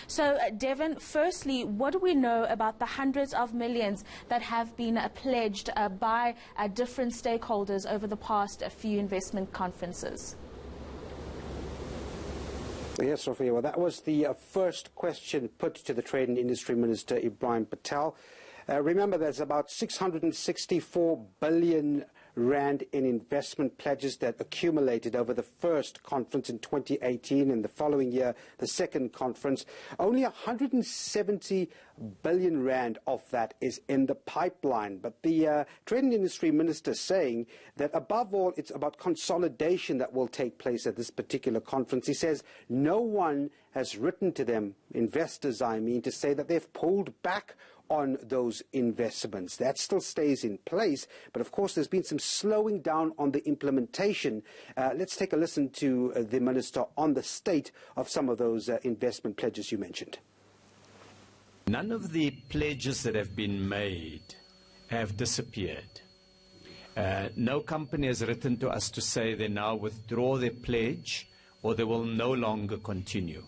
So, Devon, firstly, what do we know about the hundreds of millions that have been pledged by different stakeholders over the past few investment conferences? Yes, Sophia, well, that was the first question put to the Trade and Industry Minister, Ibrahim Patel. Remember, there's about 664 billion rand in investment pledges that accumulated over the first conference in 2018 and the following year, the second conference. Only 170 billion rand of that is in the pipeline. But the Trade and Industry Minister saying that above all, it's about consolidation that will take place at this particular conference. He says no one has written to them, investors I mean, to say that they've pulled back on those investments. That still stays in place, but of course there's been some slowing down on the implementation. Let's take a listen to the Minister on the state of some of those investment pledges you mentioned. None of the pledges that have been made have disappeared. No company has written to us to say they now withdraw their pledge or they will no longer continue.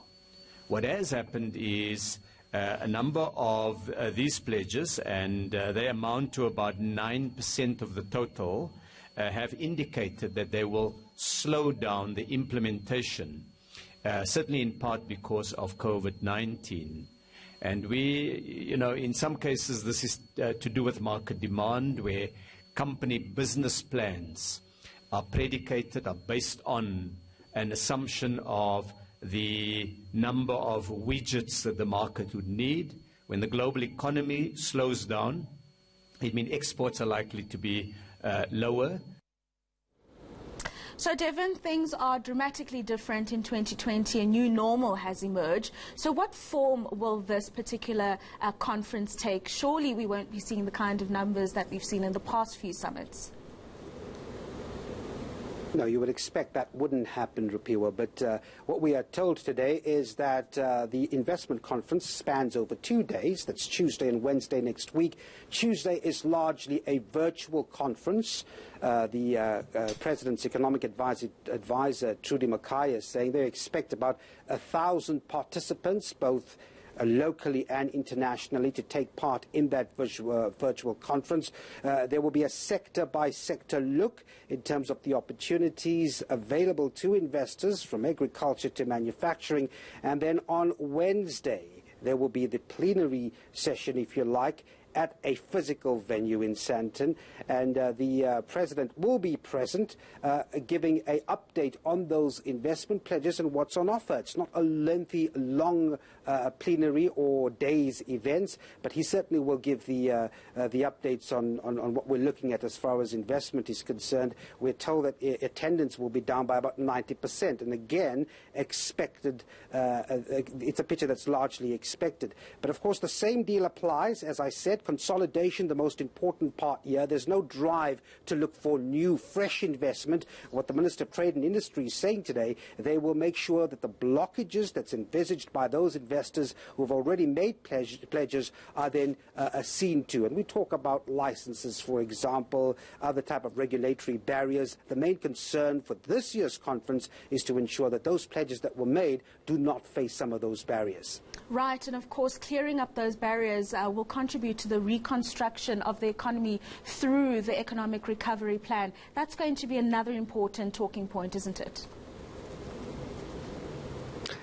What has happened is a number of these pledges, and they amount to about 9% of the total, have indicated that they will slow down the implementation, certainly in part because of COVID-19. And we, in some cases this is to do with market demand, where company business plans are predicated, are based on an assumption of the number of widgets that the market would need. When the global economy slows down, it means exports are likely to be lower. So, Devon, things are dramatically different in 2020. A new normal has emerged. So what form will this particular conference take? Surely we won't be seeing the kind of numbers that we've seen in the past few summits. No, you would expect that wouldn't happen, Rupiwa, but what we are told today is that the investment conference spans over 2 days. That's Tuesday and Wednesday next week. Tuesday is largely a virtual conference. The President's Economic Advisor, Trudy Makhaya, is saying they expect about 1,000 participants, both locally and internationally, to take part in that virtual conference. There will be a sector-by-sector look in terms of the opportunities available to investors from agriculture to manufacturing. And then on Wednesday, there will be the plenary session, if you like, at a physical venue in Sandton, and the President will be present, giving an update on those investment pledges and what's on offer. It's not a lengthy, long plenary or days events, but he certainly will give the updates on what we're looking at as far as investment is concerned. We're told that attendance will be down by about 90%, and again, expected. It's a picture that's largely expected. But of course, the same deal applies, as I said. Consolidation, the most important part here. There's no drive to look for new, fresh investment. What the Minister of Trade and Industry is saying today, they will make sure that the blockages that's envisaged by those investors who have already made pledges are then seen to. And we talk about licenses, for example, other type of regulatory barriers. The main concern for this year's conference is to ensure that those pledges that were made do not face some of those barriers. Right, and of course clearing up those barriers will contribute to the reconstruction of the economy through the economic recovery plan. That's going to be another important talking point, isn't it?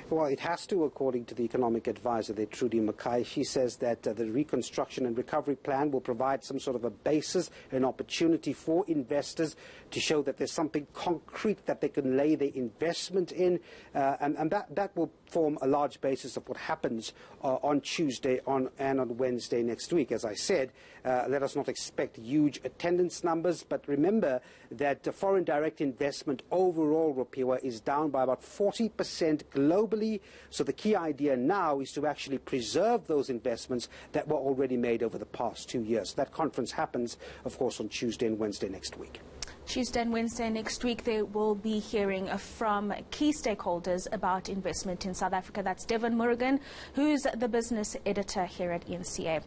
Well, it has to, according to the economic advisor there, Trudy Makhaya. She says that the reconstruction and recovery plan will provide some sort of a basis, an opportunity for investors to show that there's something concrete that they can lay their investment in, and that will form a large basis of what happens on Tuesday and on Wednesday next week. As I said, let us not expect huge attendance numbers, but remember that foreign direct investment overall, Rupiwa, is down by about 40% globally. So the key idea now is to actually preserve those investments that were already made over the past 2 years. That conference happens, of course, on Tuesday and Wednesday next week. Tuesday and Wednesday next week, they will be hearing from key stakeholders about investment in South Africa. That's Devon Murrigan, who's the business editor here at ENCA.